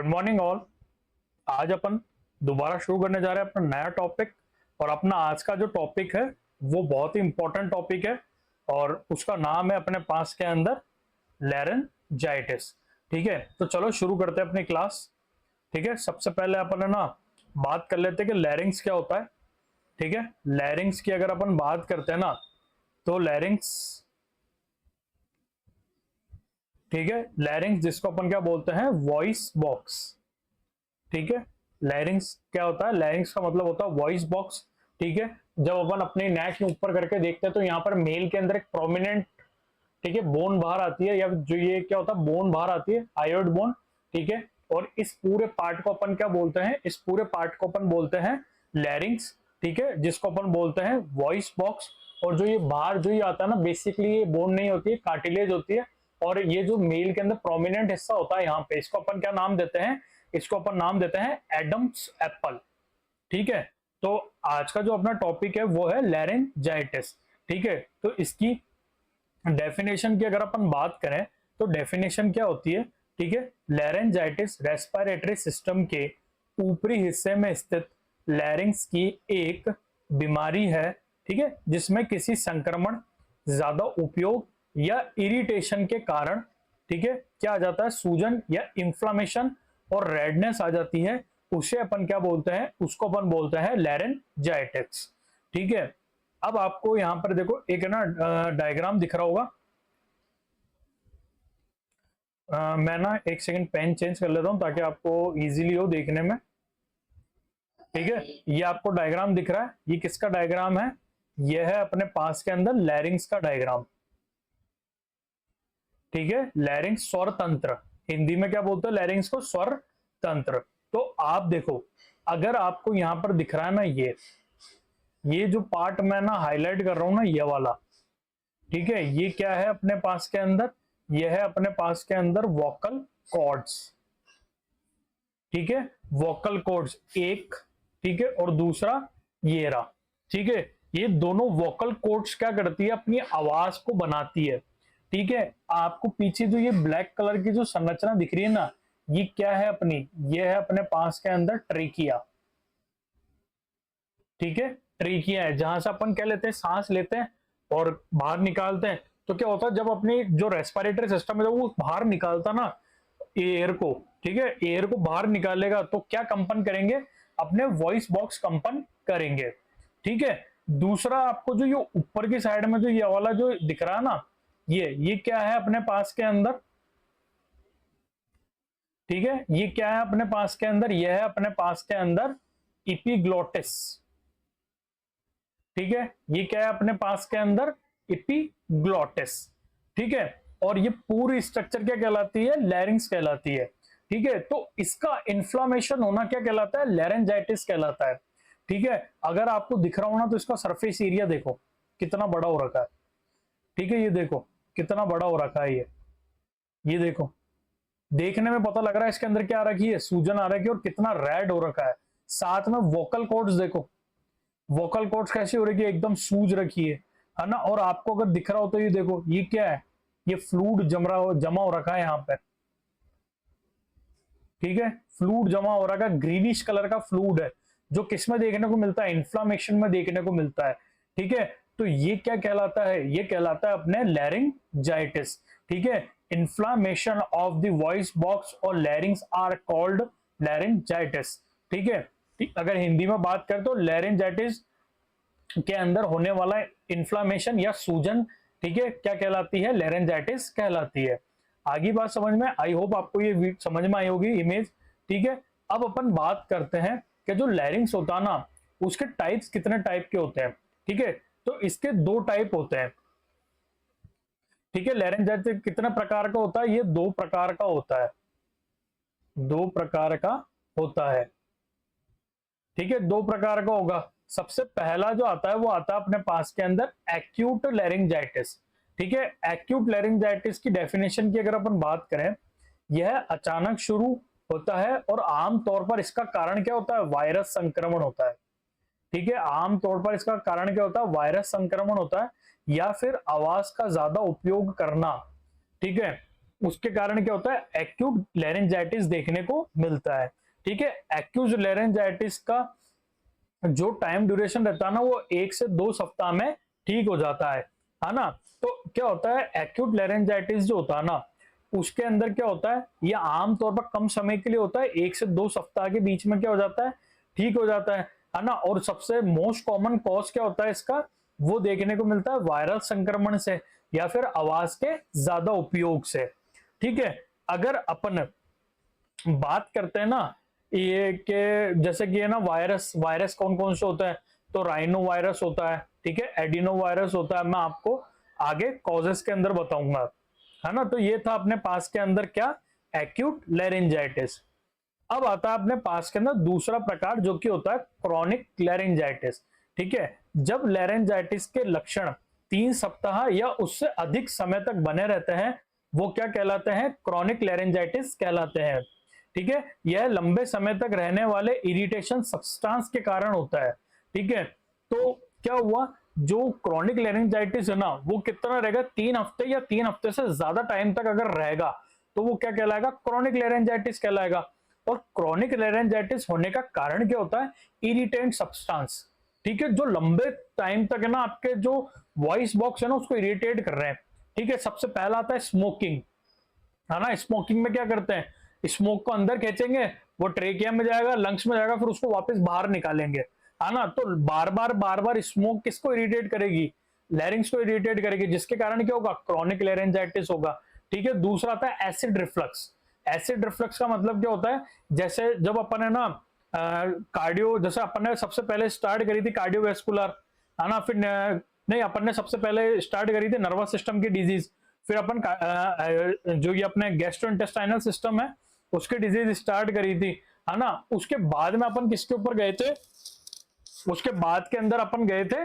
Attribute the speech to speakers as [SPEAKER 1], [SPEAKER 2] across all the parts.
[SPEAKER 1] Morning all. आज अपन दोबारा शुरू करने जा रहे हैं अपना नया टॉपिक। और अपना आज का जो टॉपिक है वो बहुत ही इंपॉर्टेंट टॉपिक है और उसका नाम है अपने पास के अंदर लैरेंजाइटिस। ठीक है, तो चलो शुरू करते हैं अपनी क्लास। ठीक है, सबसे पहले अपन है ना बात कर लेते हैं कि लैरिंग्स क्या होता है। ठीक है, लैरिंग्स की अगर अपन बात करते हैं ना तो लैरिंग्स, ठीक है, लैरिंग्स जिसको अपन क्या बोलते हैं, वॉइस बॉक्स। ठीक है, लैरिंग्स क्या होता है, लैरिंग्स का मतलब होता है वॉइस बॉक्स। ठीक है, जब अपन अपने नेक के ऊपर करके देखते हैं तो यहाँ पर मेल के अंदर एक प्रोमिनेंट, ठीक है, बोन बाहर आती है, या जो ये क्या होता है बोन बाहर आती है, हायोइड बोन। ठीक है, और इस पूरे पार्ट को अपन क्या बोलते हैं, इस पूरे पार्ट को अपन बोलते हैं लैरिंग्स। ठीक है, जिसको अपन बोलते हैं वॉइस बॉक्स। और जो ये बाहर जो ये आता है ना, बेसिकली ये बोन नहीं होती है, कार्टिलेज होती है। और ये जो मेल के अंदर प्रोमिनेंट हिस्सा होता है यहाँ पे, इसको अपन क्या नाम देते हैं, इसको अपन नाम देते हैं एडम्स एप्पल। ठीक है, तो आज का जो अपना टॉपिक है वो है लैरेंजाइटिस। ठीक है, तो इसकी डेफिनेशन की अगर अपन बात करें तो डेफिनेशन क्या होती है। ठीक है, लैरेंजाइटिस रेस्पिरेटरी सिस्टम के ऊपरी हिस्से में स्थित लैरिंग्स की एक बीमारी है। ठीक है, जिसमें किसी संक्रमण, ज्यादा उपयोग या इरिटेशन के कारण, ठीक है, क्या आ जाता है, सूजन या इंफ्लामेशन और रेडनेस आ जाती है। उसे अपन क्या बोलते हैं, उसको अपन बोलते हैं लैरेंजाइटिस। ठीक है, अब आपको यहां पर देखो एक ना डायग्राम दिख रहा होगा। मैं ना एक सेकंड पेन चेंज कर लेता हूं ताकि आपको इजीली हो देखने में। ठीक है, ये आपको डायग्राम दिख रहा है, ये किसका डायग्राम है, ये है अपने पास के अंदर लैरिंग्स का डायग्राम। ठीक है, लैरिंग्स स्वर तंत्र, हिंदी में क्या बोलते हैं लैरिंग्स को, स्वर तंत्र। तो आप देखो, अगर आपको यहां पर दिख रहा है ना, ये जो पार्ट मैं ना हाईलाइट कर रहा हूं ना, ये वाला, ठीक है, ये क्या है अपने पास के अंदर, ये है अपने पास के अंदर वोकल कॉर्ड्स। ठीक है, वोकल कॉर्ड्स एक, ठीक है, और दूसरा ये रहा। ठीक है, ये दोनों वोकल कॉर्ड्स क्या करती है, अपनी आवाज को बनाती है। ठीक है, आपको पीछे जो ये ब्लैक कलर की जो संरचना दिख रही है ना, ये क्या है अपनी, ये है अपने पास के अंदर ट्रेकिया। ठीक है, ट्रेकिया है जहां से अपन क्या लेते हैं, सांस लेते हैं और बाहर निकालते हैं। तो क्या होता है, जब अपनी जो रेस्पिरेटरी सिस्टम है जब वो बाहर निकालता ना एयर को, ठीक है, एयर को बाहर निकालेगा तो क्या कंपन करेंगे, अपने वॉइस बॉक्स कंपन करेंगे। ठीक है, दूसरा आपको जो ये ऊपर की साइड में जो ये वाला जो दिख रहा है ना, ये क्या है अपने पास के अंदर, ठीक है, ये क्या है अपने पास के अंदर, ये है अपने पास के अंदर इपिग्लोटिस। ठीक है, ये क्या है अपने पास के अंदर, इपिग्लोटिस। ठीक है, और ये पूरी स्ट्रक्चर क्या कहलाती है, लैरिंग्स कहलाती है। ठीक है, तो इसका इन्फ्लामेशन होना क्या कहलाता है, लैरेंजाइटिस कहलाता है। ठीक है, अगर आपको दिख रहा हो ना तो इसका सरफेस एरिया देखो कितना बड़ा हो रखा है। ठीक है, ये देखो कितना बड़ा हो रखा है, ये देखो, देखने में पता लग रहा है इसके अंदर क्या आ रखी है, सूजन आ रखी है और कितना रेड हो रखा है। साथ में वोकल कॉर्ड्स देखो, वोकल कॉर्ड्स कैसी हो रही है, एकदम सूज रखी है ना। और आपको अगर दिख रहा हो तो ये देखो, ये क्या है, ये फ्लूइड जमा हो रखा है यहाँ पे। ठीक है, फ्लूइड जमा हो रखा है, ग्रीनिश कलर का फ्लूइड है, जो किस में देखने को मिलता है, इन्फ्लामेशन में देखने को मिलता है। ठीक है, तो ये क्या कहलाता है, ये कहलाता है अपने लैरिंजाइटिस। ठीक है, inflammation of the voice box और लैरिंग्स आर कॉल्ड लैरिंजाइटिस। ठीक है, अगर हिंदी में बात करें तो लैरिंजाइटिस के अंदर होने वाला इन्फ्लामेशन या सूजन, ठीक है, क्या कहलाती है, लैरेंजाइटिस कहलाती है। आगे बात समझ में, आई होप आपको ये समझ में आई होगी इमेज। ठीक है, अब अपन बात करते हैं कि जो लैरिंग्स होता है ना, उसके टाइप्स कितने टाइप के होते हैं। ठीक है, तो इसके दो टाइप होते हैं। ठीक है, लैरेंजाइटिस कितने प्रकार का होता है, ये दो प्रकार का होता है, दो प्रकार का होता है। ठीक है, दो प्रकार का होगा। सबसे पहला जो आता है वो आता है अपने पास के अंदर एक्यूट लैरिंजाइटिस। ठीक है, एक्यूट लैरिंजाइटिस की डेफिनेशन की अगर अपन बात करें, यह अचानक शुरू होता है और आमतौर पर इसका कारण क्या होता है, वायरस संक्रमण होता है। ठीक है, आमतौर पर इसका कारण क्या होता है, वायरस संक्रमण होता है, या फिर आवाज का ज्यादा उपयोग करना। ठीक है, उसके कारण क्या होता है, एक्यूट लैरिंजाइटिस देखने को मिलता है। ठीक है, एक्यूट लैरिंजाइटिस का जो टाइम ड्यूरेशन रहता है ना, वो 1 से 2 सप्ताह में ठीक हो जाता है ना। तो क्या होता है, एक्यूट लैरिंजाइटिस जो होता है ना, उसके अंदर क्या होता है, ये आमतौर पर कम समय के लिए होता है, 1 से 2 सप्ताह के बीच में क्या हो जाता है, ठीक हो जाता है ना। और सबसे मोस्ट कॉमन कॉज क्या होता है इसका, वो देखने को मिलता है वायरल संक्रमण से या फिर आवाज के ज्यादा उपयोग से। ठीक है, अगर अपन बात करते हैं ना ये कि जैसे कि है ना, वायरस वायरस कौन कौन से होता है, तो राइनो वायरस होता है, ठीक है, एडिनो वायरस होता है, मैं आपको आगे कॉजेस के अंदर बताऊंगा, है ना। तो ये था अपने पास के अंदर क्या, एक्यूट लैरिंजाइटिस। अब आता है अपने पास के अंदर दूसरा प्रकार जो कि होता है क्रॉनिक लैरिंजाइटिस। ठीक है, जब लैरिंजाइटिस के लक्षण 3 सप्ताह या उससे अधिक समय तक बने रहते हैं, वो क्या कहलाते हैं, क्रॉनिक लैरिंजाइटिस कहलाते हैं। ठीक है, यह लंबे समय तक रहने वाले इरिटेशन सब्सटेंस के कारण होता है। ठीक है, तो क्या हुआ, जो क्रॉनिक लैरिंजाइटिस है ना, वो कितना रहेगा, 3 हफ्ते या 3 हफ्ते से ज्यादा टाइम तक अगर रहेगा तो वो क्या कहलाएगा, क्रॉनिक लैरिंजाइटिस कहलाएगा। और क्रॉनिक लैरिंजाइटिस होने का कारण क्या होता है, इरिटेंट सब्सटेंस। ठीक है, जो लंबे टाइम तक है ना आपके जो वॉइस बॉक्स है ना उसको इरिटेट कर रहे हैं। ठीक है, सबसे पहला आता है स्मोकिंग, है ना। स्मोकिंग में क्या करते हैं, स्मोक को अंदर खींचेंगे, वो ट्रेकिया में जाएगा, लंग्स में जाएगा, फिर उसको वापस बाहर निकालेंगे, है ना। तो बार बार स्मोक किसको इरिटेट करेगी, लैरिंग्स को इरिटेट करेगी, जिसके कारण क्या होगा, क्रॉनिक लैरिंजाइटिस होगा। ठीक है, दूसरा आता है एसिड रिफ्लक्स। एसिड रिफ्लक्स का मतलब क्या होता है, जैसे जब अपन है ना कार्डियो, जैसे अपन ने सबसे पहले स्टार्ट करी थी कार्डियोवैस्कुलर, है ना, फिर नहीं, अपन ने सबसे पहले स्टार्ट करी थी नर्वस सिस्टम की डिजीज, फिर अपन जो ये अपने गैस्ट्रोइंटेस्टाइनल सिस्टम है उसकी डिजीज स्टार्ट करी थी, है ना। उसके बाद में अपन किसके ऊपर गए थे, उसके बाद के अंदर अपन गए थे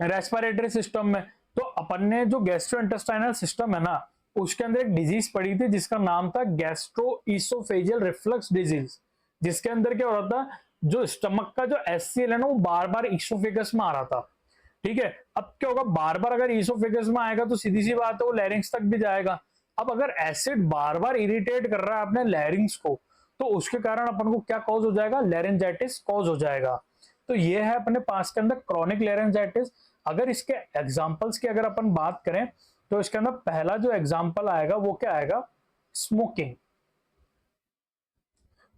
[SPEAKER 1] रेस्पिरेटरी सिस्टम में। तो अपन ने जो गैस्ट्रोइंटेस्टाइनल सिस्टम है ना, उसके अंदर एक डिजीज पड़ी थी जिसका नाम था गैस्ट्रो इसोफेजियल रिफ्लक्स डिजीज, जिसके अंदर क्या हो रहा था, जो स्टमक का जो एससीएल है ना, वो बार बार इसोफेगस में आ रहा था। ठीक है, अब क्या होगा, बार बार अगर इसोफेगस में आएगा तो सीधी सी बात है वो लैरिंग्स तक भी जाएगा। अब अगर एसिड बार बार इरिटेट कर रहा है अपने लैरिंग्स को, तो उसके कारण अपन को क्या कॉज हो जाएगा, लैरिंजाइटिस कॉज हो जाएगा। तो ये है अपने पास के अंदर क्रॉनिक लैरिंजाइटिस। अगर इसके एग्जांपल्स की अगर अपन बात करें, तो इसके अंदर पहला जो एग्जांपल आएगा वो क्या आएगा, स्मोकिंग।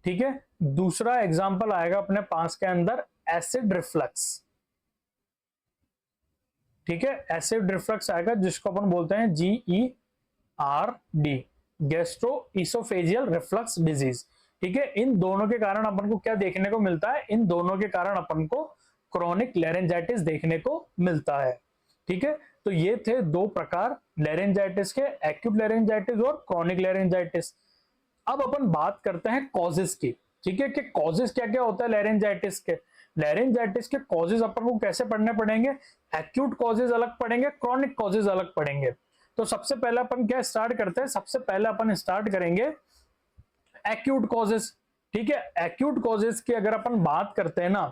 [SPEAKER 1] ठीक है, दूसरा एग्जांपल आएगा अपने पास के अंदर एसिड रिफ्लक्स। ठीक है, एसिड रिफ्लक्स आएगा जिसको अपन बोलते हैं GERD, gastro oesophageal reflux disease. ठीक है, इन दोनों के कारण अपन को क्या देखने को मिलता है, इन दोनों के कारण अपन को क्रॉनिक लैरिंजाइटिस देखने को मिलता है। ठीक है, तो ये थे दो प्रकार लैरिंजाइटिस के, एक्यूट लैरिंजाइटिस और क्रॉनिक लैरिंजाइटिस। अब अपन बात करते हैं कॉजेस की। ठीक है, कि कॉजेस क्या क्या होता है लैरिंजाइटिस के। लैरिंजाइटिस के कॉजेस अपन को कैसे पढ़ने पड़ेंगे, एक्यूट कॉजेस अलग पढ़ेंगे, क्रॉनिक कॉजेस अलग पढ़ेंगे। तो सबसे पहले अपन क्या स्टार्ट करते हैं, सबसे पहले अपन स्टार्ट करेंगे एक्यूट कॉजेस। ठीक है, एक्यूट कॉजेस की अगर अपन बात करते हैं ना,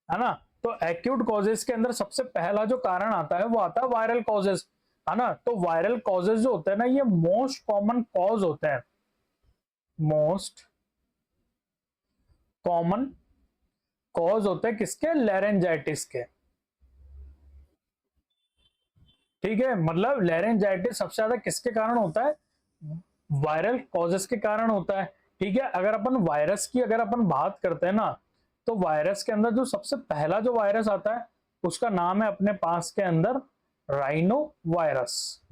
[SPEAKER 1] है ना, तो एक्यूट कॉजेस के अंदर सबसे पहला जो कारण आता है वो आता है वायरल कॉजेस, है ना। तो वायरल कॉजेस जो होते हैं ना, ये मोस्ट कॉमन कॉज होते हैं, मोस्ट कॉमन कॉज होते हैं किसके, लैरिंजाइटिस के। ठीक है, मतलब लैरिंजाइटिस सबसे ज्यादा किसके कारण होता है, वायरल कॉजेस के कारण होता है। ठीक है, अगर अपन वायरस की अगर अपन बात करते हैं ना, तो वायरस के अंदर जो सबसे पहला जो वायरस आता है उसका नाम है अपने पास के अंदर राइनो वायरस।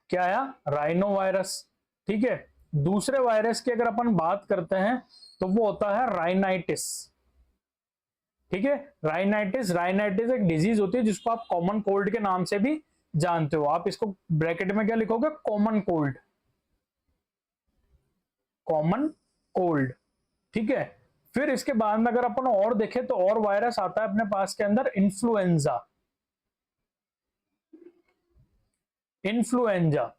[SPEAKER 1] क्या आया, राइनो वायरस। ठीक है, दूसरे वायरस की अगर अपन बात करते हैं तो वो होता है राइनाइटिस। ठीक है, राइनाइटिस, राइनाइटिस एक डिजीज होती है जिसको आप कॉमन कोल्ड के नाम से भी जानते हो। आप इसको ब्रैकेट में क्या लिखोगे, कॉमन कोल्ड, कॉमन कोल्ड। ठीक है, फिर इसके बाद में अगर अपन और देखें तो और वायरस आता है अपने पास के अंदर इन्फ्लुएंजा, इन्फ्लुएंजा,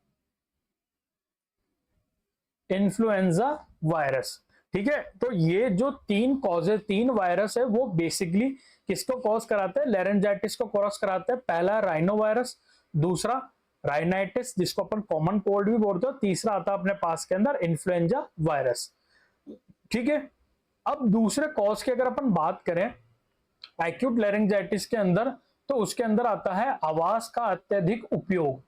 [SPEAKER 1] इन्फ्लुएंजा वायरस। ठीक है, तो ये जो तीन कॉजेज, तीन वायरस है, वो बेसिकली किसको कॉज कराते हैं, लैरिंजाइटिस को कॉज कराते हैं। पहला राइनो वायरस, दूसरा राइनाइटिस जिसको अपन कॉमन कोल्ड भी बोलते हो, तीसरा आता है अपने पास के अंदर इन्फ्लुएंजा वायरस। ठीक है, अब दूसरे कॉज की अगर अपन बात करें एक्यूट लैरिंजाइटिस के अंदर, तो उसके अंदर आता है आवाज का अत्यधिक उपयोग।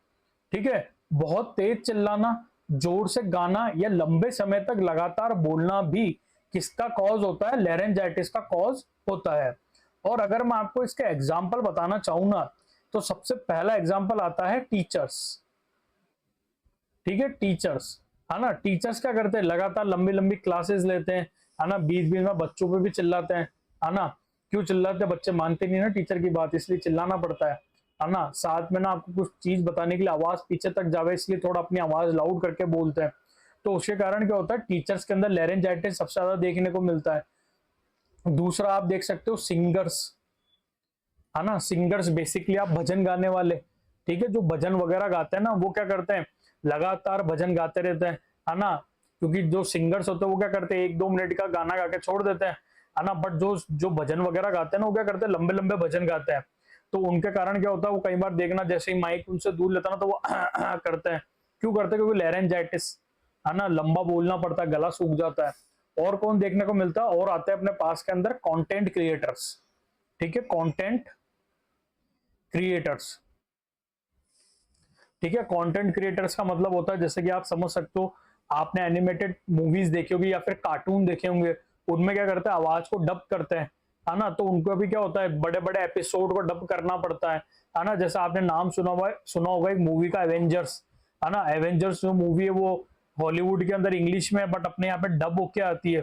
[SPEAKER 1] ठीक है, बहुत तेज चिल्लाना, जोर से गाना या लंबे समय तक लगातार बोलना भी किसका कॉज होता है, लैरिंजाइटिस का कॉज होता है। और अगर मैं आपको इसके एग्जाम्पल बताना चाहूँ ना, तो सबसे पहला एग्जाम्पल आता है टीचर्स। ठीक है, टीचर्स, है ना, टीचर्स क्या करते हैं, लगातार लंबी लंबी क्लासेस लेते हैं, है ना, बीच बीच में बच्चों पे भी चिल्लाते हैं, है ना। क्यों चिल्लाते हैं, बच्चे मानते नहीं ना टीचर की बात, इसलिए चिल्लाना पड़ता है ना। साथ में ना आपको कुछ चीज बताने के लिए आवाज पीछे तक जावे, इसलिए थोड़ा अपनी आवाज लाउड करके बोलते हैं। तो उसके कारण क्या होता है, टीचर्स के अंदर लैरिंजाइटिस सबसे ज्यादा देखने को मिलता है। दूसरा आप देख सकते हो सिंगर्स, है ना, सिंगर्स बेसिकली आप भजन गाने वाले। ठीक है, जो भजन वगैरह गाते हैं ना, वो क्या करते हैं, लगातार भजन गाते रहते हैं, है ना। क्योंकि जो सिंगर्स होते हैं वो क्या करते हैं, 1-2 मिनट का गाना गा के छोड़ देते हैं, है ना। बट जो जो भजन वगैरह गाते हैं ना, वो क्या करते हैं, लंबे लंबे भजन गाते हैं। तो उनके कारण क्या होता है, वो कई बार देखना जैसे ही माइक उनसे दूर लेता ना, तो वो करते हैं। क्यों करते हैं, क्योंकि लैरिंजाइटिस, है ना, लंबा बोलना पड़ता है, गला सूख जाता है। और कौन देखने को मिलता है, और आते हैं अपने पास के अंदर कंटेंट क्रिएटर्स। ठीक है, कंटेंट क्रिएटर्स। ठीक है, कंटेंट क्रिएटर्स का मतलब होता है, जैसे कि आप समझ सकते हो, आपने एनिमेटेड मूवीज देखी होगी या फिर कार्टून देखे होंगे, उनमें क्या करते हैं, आवाज को डब करते हैं, है ना। तो उनको भी क्या होता है, बड़े बड़े एपिसोड को डब करना पड़ता है ना। जैसे आपने नाम सुना होगा एक मूवी का, एवेंजर्स, है ना। एवेंजर्स जो मूवी है वो हॉलीवुड के अंदर इंग्लिश में है, बट अपने यहाँ पे डब होके आती है।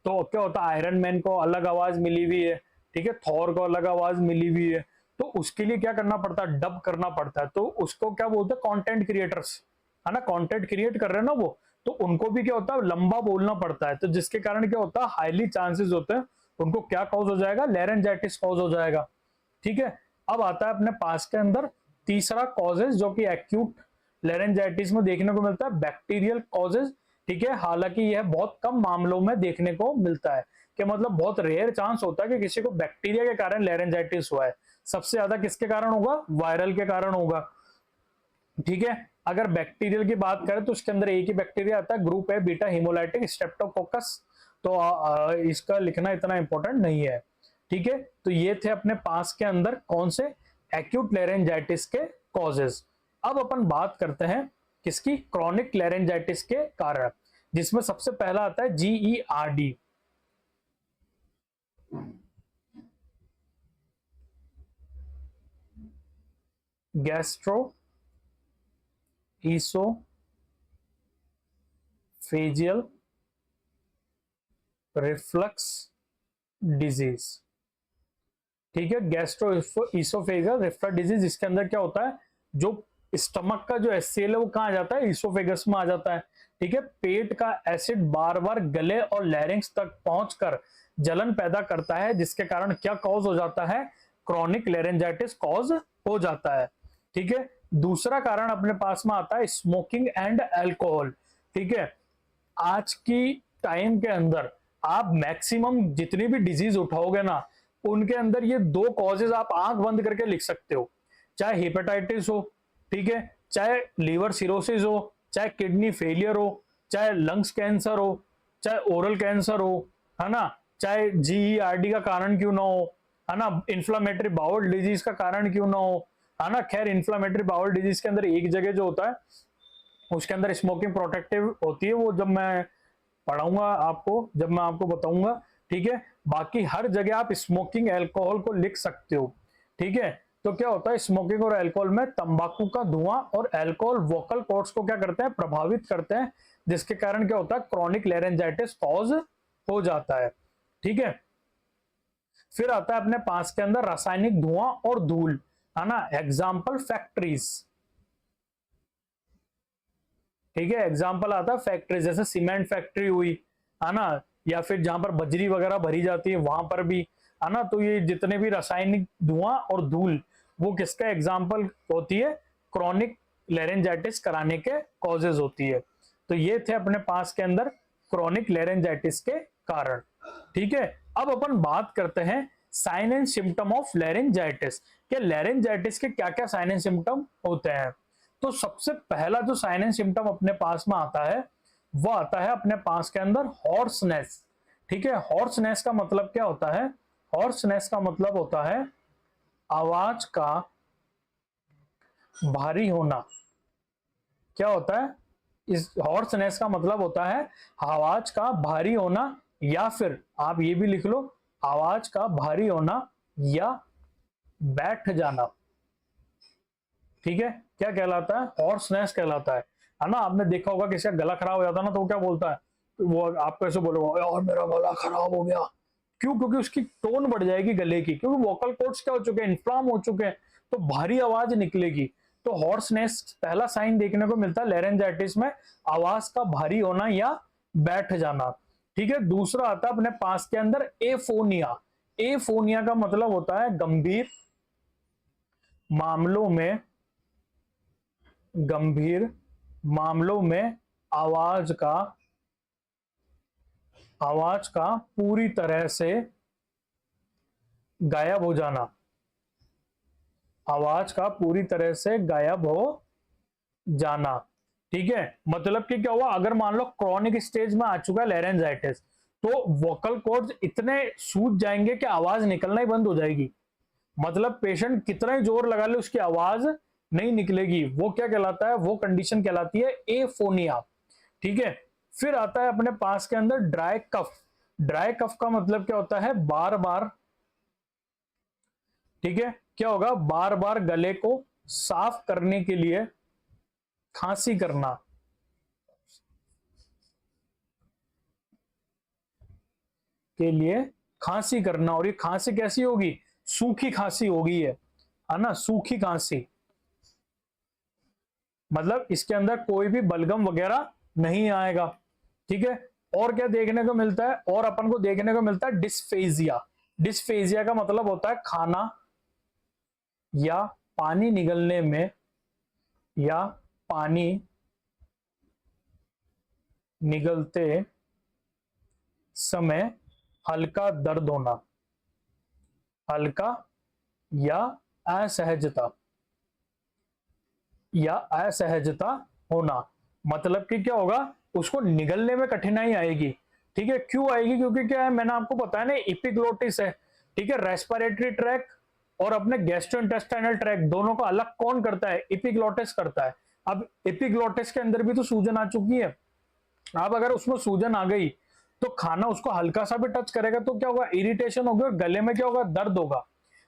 [SPEAKER 1] तो क्या होता है, आयरन मैन को अलग आवाज मिली हुई है, ठीक है, थॉर को अलग आवाज मिली हुई है। तो उसके लिए क्या करना पड़ता है, डब करना पड़ता है। तो उसको क्या बोलते हैं, कंटेंट क्रिएटर्स, है ना, कंटेंट क्रिएट कर रहे हैं ना वो। तो उनको भी क्या होता है, लंबा बोलना पड़ता है। तो जिसके कारण क्या होता है, हाईली चांसेस होते हैं उनको क्या कॉज हो जाएगा, लैरिंजाइटिस कॉज हो जाएगा। ठीक है, अब आता है अपने पास के अंदर तीसरा कॉजेज, जो कि एक्यूट लैरिंजाइटिस में देखने को मिलता है, बैक्टीरियल कॉजेज। ठीक है, हालांकि यह बहुत कम मामलों में देखने को मिलता है, कि मतलब बहुत रेयर चांस होता है कि किसी को बैक्टीरिया के कारण लैरिंजाइटिस हुआ है। सबसे ज्यादा किसके कारण होगा, वायरल के कारण होगा। ठीक है, अगर बैक्टीरियल की बात करें तो उसके अंदर एक ही बैक्टीरिया आता है, ग्रुप है बीटा हिमोलाइटिक स्ट्रेप्टोकोकस। तो इसका लिखना इतना इंपॉर्टेंट नहीं है। ठीक है, तो ये थे अपने पास के अंदर कौन से, एक्यूट लैरिंजाइटिस के कॉजेज। अब अपन बात करते हैं किसकी, क्रॉनिक लैरिंजाइटिस के कारण, जिसमें सबसे पहला आता है GERD। Gastro oesophageal reflux disease. ठीक है, गैस्ट्रो ईसोफेगल रिफ्लक्स डिजीज, इसके अंदर क्या होता है, जो स्टमक का जो HCl है वो कहाँ आ जाता है, ईसोफेगस में आ जाता है। ठीक है, पेट का एसिड बार बार गले और लैरिंक्स तक पहुंचकर जलन पैदा करता है, जिसके कारण क्या कॉज हो जाता है, क्रॉनिक लैरिंजाइटिस कॉज हो जाता है। ठीक है, दूसरा कारण अपने पास में आता है स्मोकिंग एंड अल्कोहल। ठीक है, आज की टाइम के अंदर आप मैक्सिमम जितनी भी डिजीज उठाओगे ना, उनके अंदर ये दो कॉजेज आप आंख बंद करके लिख सकते हो, चाहे हेपेटाइटिस हो, ठीक है, चाहे लीवर सिरोसिस हो, चाहे किडनी फेलियर हो, चाहे लंग्स कैंसर हो, चाहे ओरल कैंसर हो, है ना, चाहे GERD का कारण क्यों ना हो, है ना, इन्फ्लामेटरी बाउल डिजीज का कारण क्यों ना हो, है ना। खैर, इन्फ्लामेटरी बाउल डिजीज के अंदर एक जगह जो होता है उसके अंदर स्मोकिंग प्रोटेक्टिव होती है, वो जब मैं पढ़ाऊंगा आपको, जब मैं आपको बताऊंगा। ठीक है, बाकी हर जगह आप स्मोकिंग अल्कोहल को लिख सकते हो। ठीक है, तो क्या होता है, स्मोकिंग और अल्कोहल में तंबाकू का धुआं और अल्कोहल वोकल कॉर्ड्स को क्या करते हैं, प्रभावित करते हैं, जिसके कारण क्या होता है, क्रॉनिक लैरिंजाइटिस कॉज हो जाता है। ठीक है, फिर आता है अपने पास के अंदर रासायनिक धुआं और धूल, है ना, एग्जाम्पल फैक्ट्रीज। ठीक है, एग्जाम्पल आता है फैक्ट्री, जैसे सीमेंट फैक्ट्री हुई, है ना, या फिर जहां पर बजरी वगैरह भरी जाती है वहां पर भी, है ना। तो ये जितने भी रासायनिक धुआं और धूल, वो किसका एग्जाम्पल होती है, क्रॉनिक लैरिंजाइटिस कराने के कॉजेज होती है। तो ये थे अपने पास के अंदर क्रॉनिक लैरिंजाइटिस के कारण। ठीक है, अब अपन बात करते हैं sign and symptom of laryngitis, कि लैरिंजाइटिस के क्या क्या साइन एंड सिम्टम होते हैं। तो सबसे पहला जो साइन एंड सिम्टम अपने पास में आता है वो आता है अपने पास के अंदर हॉर्सनेस। ठीक है, हॉर्सनेस का मतलब क्या होता है? हॉर्सनेस का मतलब होता है आवाज का भारी होना। क्या होता है? इस हॉर्सनेस का मतलब होता है आवाज का भारी होना, या फिर आप ये भी लिख लो आवाज का भारी होना या बैठ जाना। ठीक है, क्या कहलाता है? हॉर्सनेस कहलाता है ना। आपने देखा होगा किसी का गला खराब हो जाता है ना, तो वो क्या बोलता है? वो आपको ऐसे बोलेगा यार मेरा गला खराब हो गया। क्यों? क्योंकि उसकी टोन बढ़ जाएगी गले की, क्योंकि वोकल कॉर्ड्स क्या हो चुके हैं? इन्फ्लाम हो चुके हैं, तो भारी आवाज निकलेगी। तो हॉर्सनेस पहला साइन देखने को मिलता है लैरेंजाइटिस में, आवाज का भारी होना या बैठ जाना। ठीक है, दूसरा आता है अपने पास के अंदर एफोनिया। एफोनिया का मतलब होता है गंभीर मामलों में, गंभीर मामलों में आवाज का पूरी तरह से गायब हो जाना। आवाज का पूरी तरह से गायब हो जाना। ठीक है, मतलब कि क्या हुआ? अगर मान लो क्रॉनिक स्टेज में आ चुका है लैरेंजाइटिस, तो वोकल कॉर्ड्स इतने सूज जाएंगे कि आवाज निकलना ही बंद हो जाएगी। मतलब पेशेंट कितना ही जोर लगा ले उसकी आवाज नहीं निकलेगी। वो क्या कहलाता है? वो कंडीशन कहलाती है एफोनिया। ठीक है, फिर आता है अपने पास के अंदर ड्राई कफ। ड्राई कफ का मतलब क्या होता है? बार बार, ठीक है, क्या होगा? बार बार गले को साफ करने के लिए खांसी करना। के लिए खांसी करना, और ये खांसी कैसी होगी? सूखी खांसी होगी है ना, सूखी खांसी। मतलब इसके अंदर कोई भी बलगम वगैरह नहीं आएगा। ठीक है, और क्या देखने को मिलता है? और अपन को देखने को मिलता है डिस्फेजिया। डिस्फेजिया का मतलब होता है खाना या पानी निगलने में, या पानी निगलते समय हल्का दर्द होना, हल्का या असहजता, या असहजता होना। मतलब कि क्या होगा? उसको निगलने में कठिनाई आएगी। ठीक है, क्यों आएगी? क्योंकि क्या है, मैंने आपको बताया ना, एपिग्लोटिस है। ठीक है, रेस्पिरेटरी ट्रैक और अपने गैस्ट्रोइंटेस्टाइनल ट्रैक दोनों को अलग कौन करता है? एपिग्लोटिस करता है। अब एपिग्लोटिस के अंदर भी तो सूजन आ चुकी है। अब अगर उसमें सूजन आ गई तो खाना उसको हल्का सा भी टच करेगा तो क्या होगा? इरिटेशन होगी, और गले में क्या होगा? दर्द होगा,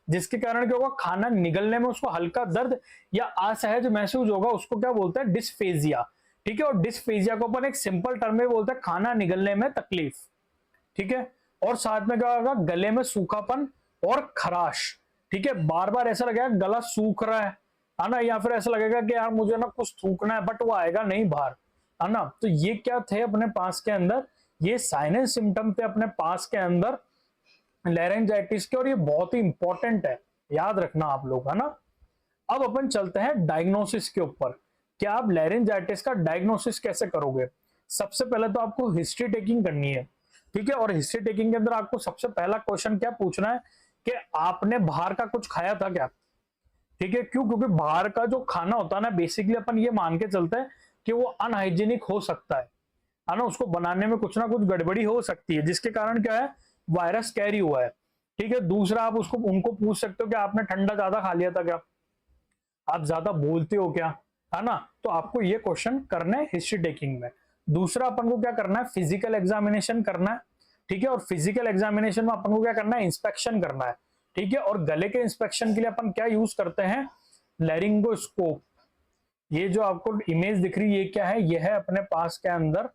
[SPEAKER 1] जिसके कारण क्या होगा? खाना निगलने में उसको हल्का दर्द या असहज महसूस होगा। उसको क्या बोलते हैं? डिस्फेजिया। ठीक है, और डिस्फेजिया को अपन एक सिंपल टर्म में बोलते हैं खाना निगलने में तकलीफ। ठीक है, और साथ में क्या होगा? गले में सूखापन और खराश। ठीक है, बार बार ऐसा लगेगा गला सूख रहा है ना, या फिर ऐसा लगेगा कि यार मुझे ना कुछ थूकना है, बट वो आएगा नहीं बाहर, है ना। तो ये क्या थे अपने पास के अंदर? ये साइनस सिम्टम थे अपने पास के अंदर लैरेंजाइटिस के, और ये बहुत ही इंपॉर्टेंट है, याद रखना आप लोग, है ना। अब अपन चलते हैं डायग्नोसिस के ऊपर। क्या आप लैरेंजाइटिस का डायग्नोसिस कैसे करोगे? सबसे पहले तो आपको हिस्ट्री टेकिंग करनी है। ठीक है, और हिस्ट्री टेकिंग के अंदर आपको सबसे पहला क्वेश्चन क्या पूछना है कि आपने बाहर का कुछ खाया था क्या? ठीक है, क्यों? क्योंकि बाहर का जो खाना होता है ना, बेसिकली अपन ये मान के चलते हैं कि वो अनहाइजीनिक हो सकता है ना, उसको बनाने में कुछ ना कुछ गड़बड़ी हो सकती है, जिसके कारण क्या है? वायरस कैरी हुआ है। ठीक है, दूसरा आप उसको उनको पूछ सकते हो कि आपने ठंडा ज्यादा खा लिया था क्या? आप ज्यादा बोलते हो क्या? है ना, तो आपको ये क्वेश्चन करना है हिस्ट्री टेकिंग में। दूसरा अपन को क्या करना है? फिजिकल एग्जामिनेशन करना है। ठीक है, और फिजिकल एग्जामिनेशन में अपन को क्या करना है? इंस्पेक्शन करना है। ठीक है, और गले के इंस्पेक्शन के लिए अपन क्या यूज करते हैं? लैरिंगोस्कोप। ये जो आपको इमेज दिख रही है, ये क्या है? ये है अपने पास के अंदर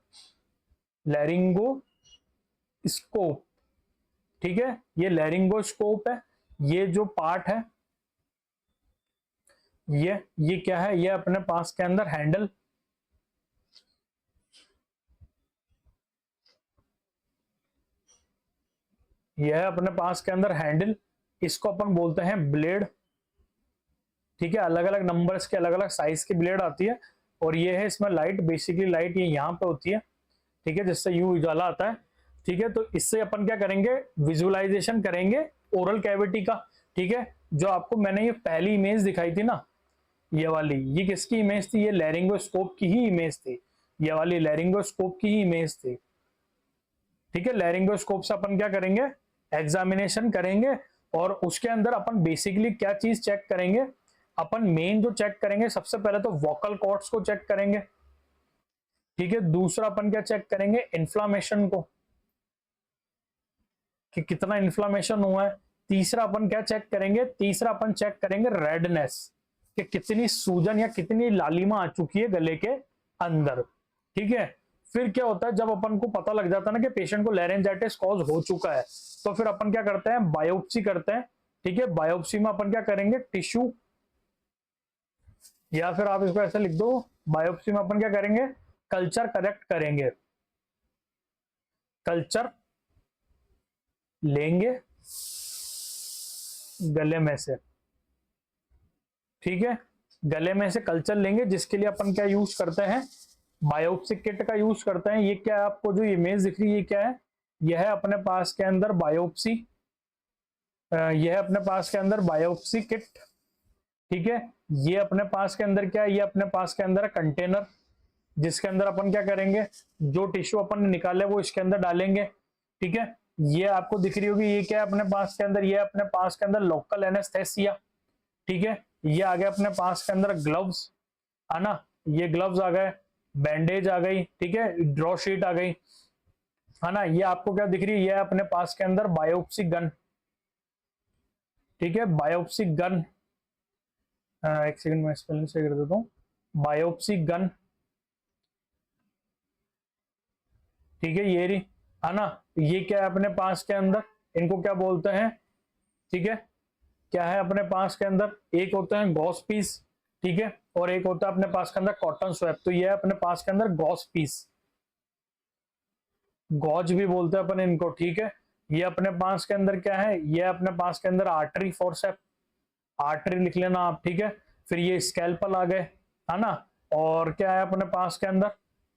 [SPEAKER 1] लैरिंगोस्कोप। ठीक है, ये लैरिंगोस्कोप है। ये जो पार्ट है, ये क्या है? ये अपने पास के अंदर हैंडल, ये है अपने पास के अंदर हैंडल, इसको अपन बोलते हैं ब्लेड। ठीक है, अलग अलग नंबर्स के अलग अलग साइज की ब्लेड आती है, और ये है इसमें लाइट, बेसिकली लाइट ये यहाँ पे होती है। ठीक है, जिससे यू उजाला आता है। ठीक है, तो इससे अपन क्या करेंगे? विजुअलाइजेशन करेंगे ओरल कैविटी का। ठीक है, जो आपको मैंने ये पहली इमेज दिखाई थी ना, ये वाली, ये किसकी इमेज थी? ये लैरिंगोस्कोप की ही इमेज थी, ये वाली लैरिंगोस्कोप की ही इमेज थी। ठीक है, लैरिंगोस्कोप से अपन क्या करेंगे? एग्जामिनेशन करेंगे, और उसके अंदर अपन बेसिकली क्या चीज चेक करेंगे? अपन मेन जो चेक करेंगे सबसे पहले तो वोकल कॉर्ड्स को चेक करेंगे। ठीक है, दूसरा अपन क्या चेक करेंगे? इन्फ्लामेशन को, कि कितना इन्फ्लामेशन हुआ है। तीसरा अपन क्या चेक करेंगे? तीसरा अपन चेक करेंगे रेडनेस, कि कितनी सूजन या कितनी लालिमा आ चुकी है गले के अंदर। ठीक है, फिर क्या होता है, जब अपन को पता लग जाता है ना कि पेशेंट को लैरेंजाइटिस कॉज हो चुका है, तो फिर अपन क्या करते हैं? बायोप्सी करते हैं। ठीक है, बायोप्सी में अपन क्या करेंगे? टिश्यू, या फिर आप इसको ऐसे लिख दो, बायोप्सी में अपन क्या करेंगे? कल्चर कलेक्ट करेंगे, कल्चर लेंगे गले में से। ठीक है, गले में से कल्चर लेंगे, जिसके लिए अपन क्या यूज करते हैं? बायोप्सी किट का यूज करते हैं। ये क्या है, आपको जो इमेज दिख रही है, ये क्या है? यह है अपने पास के अंदर बायोप्सी, यह है अपने पास के अंदर बायोप्सी किट। ठीक है, ये अपने पास के अंदर क्या है? ये अपने पास के अंदर कंटेनर, जिसके अंदर अपन क्या करेंगे? जो टिश्यू अपन ने निकाले वो इसके अंदर डालेंगे। ठीक है, ये आपको दिख रही होगी, ये क्या है अपने पास के अंदर? ये अपने पास के अंदर लोकल एनेस्थेसिया। ठीक है, ये आ गया अपने पास के अंदर ग्लव्स, है ना, ये ग्लव्स आ गए, बैंडेज आ गई। ठीक है, ड्रॉ शीट आ गई, है ना। ये आपको क्या दिख रही है? ये अपने पास के अंदर बायोप्सी गन। ठीक है, बायोप्सी गन, एक सेकंड में स्पेलिंग से कर देता हूँ, बायोप्सी गन। ठीक है, ये रही, है ना। ये क्या है अपने पास के अंदर? इनको क्या बोलते हैं? ठीक है, क्या है अपने पास के अंदर? एक होते हैं गॉस पीस, ठीक है, और एक होता है अपने पास के अंदर कॉटन स्वैप। तो ये है अपने पास के अंदर गॉस पीस, गॉज भी बोलते हैं अपन इनको। ठीक है, ये अपने पास के अंदर क्या है? ये अपने पास के अंदर आर्टरी फोर्सेप, आर्टरी लिख लेना आप। ठीक है, फिर ये स्कैल्पल आ गए, है ना। और क्या है अपने पास के अंदर?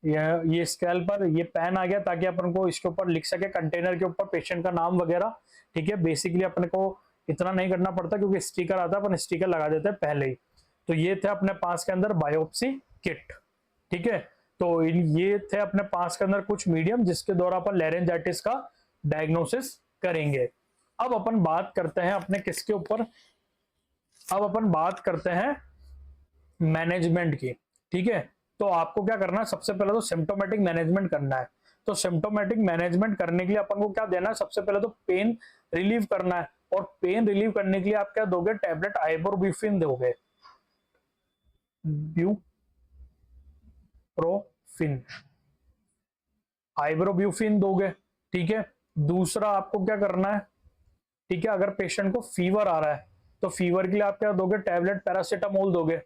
[SPEAKER 1] ये स्कैल्पल, ये पेन आ गया, ताकि अपन को इसके ऊपर लिख सके, कंटेनर के ऊपर पेशेंट का नाम वगैरह। ठीक है, बेसिकली अपने को इतना नहीं करना पड़ता, क्योंकि स्टिकर आता है, अपन स्टिकर लगा देते हैं पहले ही। तो ये थे अपने पास के अंदर बायोप्सी किट। ठीक है, तो ये थे अपने पास के अंदर कुछ मीडियम, जिसके द्वारा अपन लैरेंजाइटिस का डायग्नोसिस करेंगे। अब अपन बात करते हैं अपने किसके ऊपर? अब अपन बात करते हैं मैनेजमेंट की। ठीक है, तो आपको क्या करना है? सबसे पहले तो सिम्टोमेटिक मैनेजमेंट करना है। तो सिम्टोमेटिक मैनेजमेंट करने के लिए अपन को क्या देना है? सबसे पहले तो पेन रिलीव करना है, और पेन रिलीव करने के लिए आप क्या दोगे? टैबलेट आइबुप्रोफेन दोगे, ब्यूप्रोफिन, आइबुप्रोफिन दोगे। ठीक है, दूसरा आपको क्या करना है? ठीक है, अगर पेशेंट को फीवर आ रहा है, तो फीवर के लिए आप क्या दोगे? टैबलेट पैरासीटामोल दोगे,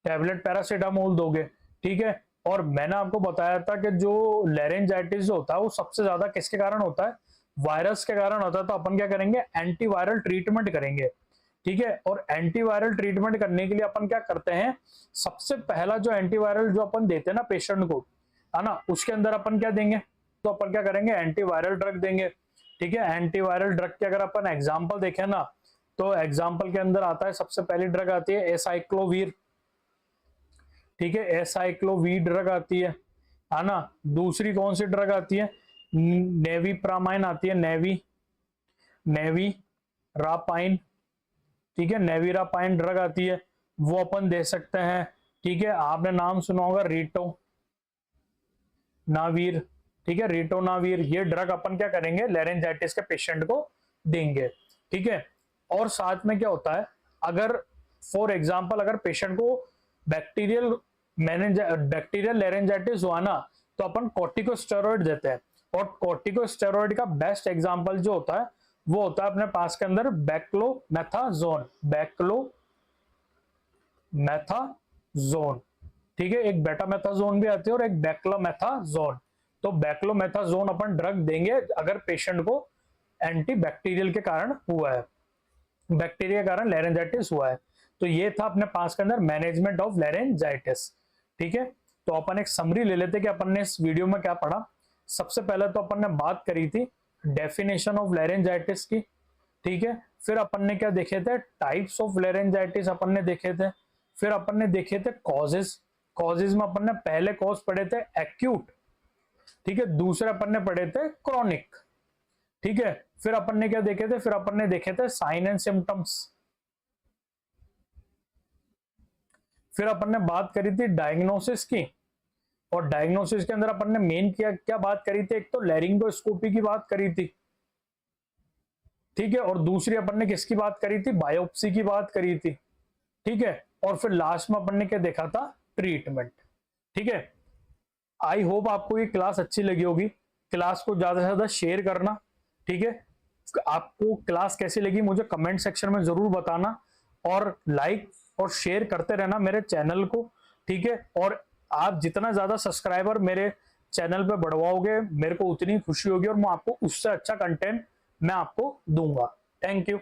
[SPEAKER 1] टैबलेट पैरासीटामोल दोगे। ठीक है, और मैंने आपको बताया था कि जो लैरेंजाइटिस जो होता है वो सबसे ज्यादा किसके कारण होता है? वायरस के कारण होता है। तो अपन क्या करेंगे? एंटीवायरल ट्रीटमेंट करेंगे। ठीक है, और एंटीवायरल ट्रीटमेंट करने के लिए अपन क्या करते हैं? सबसे पहला जो एंटीवायरल जो अपन देते हैं ना पेशेंट को, है ना, उसके अंदर अपन क्या देंगे? तो अपन क्या करेंगे? एंटीवायरल ड्रग देंगे। ठीक है, एंटीवायरल ड्रग के अगर अपन एग्जाम्पल देखें ना, तो एग्जाम्पल के अंदर आता है, सबसे पहली ड्रग आती है एसाइक्लोवीर। ठीक है, एसाइक्लोवीर ड्रग आती है ना। दूसरी कौन सी ड्रग आती है? नेवीप्रामाइन आती है, नेवीरापाइन। ठीक है, नेवीरापाइन ड्रग आती है, वो अपन दे सकते हैं। ठीक है, आपने नाम सुना होगा रीटो नावीर। ठीक है, रीटो नावीर, ये ड्रग अपन क्या करेंगे? लैरेंजाइटिस के पेशेंट को देंगे। ठीक है, और साथ में क्या होता है? अगर फॉर एग्जाम्पल अगर पेशेंट को बैक्टीरियल बैक्टीरियल लैरेंजाइटिस हुआ ना, तो अपन कॉर्टिकोस्टेरॉइड देते हैं। और कॉर्टिकोस्टेरॉइड का बेस्ट एग्जांपल जो होता है वो होता है अपने पास के अंदर बैक्लोमेथाजोन, बैक्लोमेथाजोन। ठीक है, एक बेटामेथाजोन भी आती है और एक बैक्लोमेथाजोन। तो बैक्लोमेथाजोन अपन ड्रग देंगे अगर पेशेंट को एंटीबैक्टीरियल के कारण हुआ है, बैक्टीरिया के कारण लैरेंजाइटिस हुआ है। तो ये था अपने पास के अंदर मैनेजमेंट ऑफ लैरेंजाइटिस। ठीक है, तो अपन एक समरी ले लेते कि अपन ने इस वीडियो में क्या पढ़ा। सबसे पहले तो अपन ने बात करी थी डेफिनेशन ऑफ लैरेंजाइटिस की। ठीक है। फिर अपन ने क्या देखे थे, टाइप्स ऑफ लेरेंजाइटिस अपन ने देखे थे। फिर अपन ने देखे थे कॉजेज, कॉजेज में अपन ने पहले कॉज पढ़े थे एक्यूट, ठीक है, दूसरे अपन ने पढ़े थे क्रॉनिक, ठीक है। फिर अपन ने क्या देखे थे, फिर अपन ने देखे थे साइन एंड सिम्टम्स। फिर अपन ने बात करी थी डायग्नोसिस की, और डायग्नोसिस के अंदर अपन ने मेन क्या बात करी थी, एक तो लैरिंगोस्कोपी की बात करी थी, ठीक है, और दूसरी अपन ने किसकी बात करी थी, बायोप्सी की बात करी थी, ठीक है। और फिर लास्ट में अपन ने क्या देखा था, ट्रीटमेंट, ठीक है। आई होप आपको ये क्लास अच्छी लगी होगी। क्लास को ज्यादा से ज्यादा शेयर करना, ठीक है। आपको क्लास कैसी लगी मुझे कमेंट सेक्शन में जरूर बताना, और लाइक और शेयर करते रहना मेरे चैनल को, ठीक है। और आप जितना ज्यादा सब्सक्राइबर मेरे चैनल पे बढ़वाओगे मेरे को उतनी खुशी होगी, और मैं आपको उससे अच्छा कंटेंट मैं आपको दूंगा। Thank you.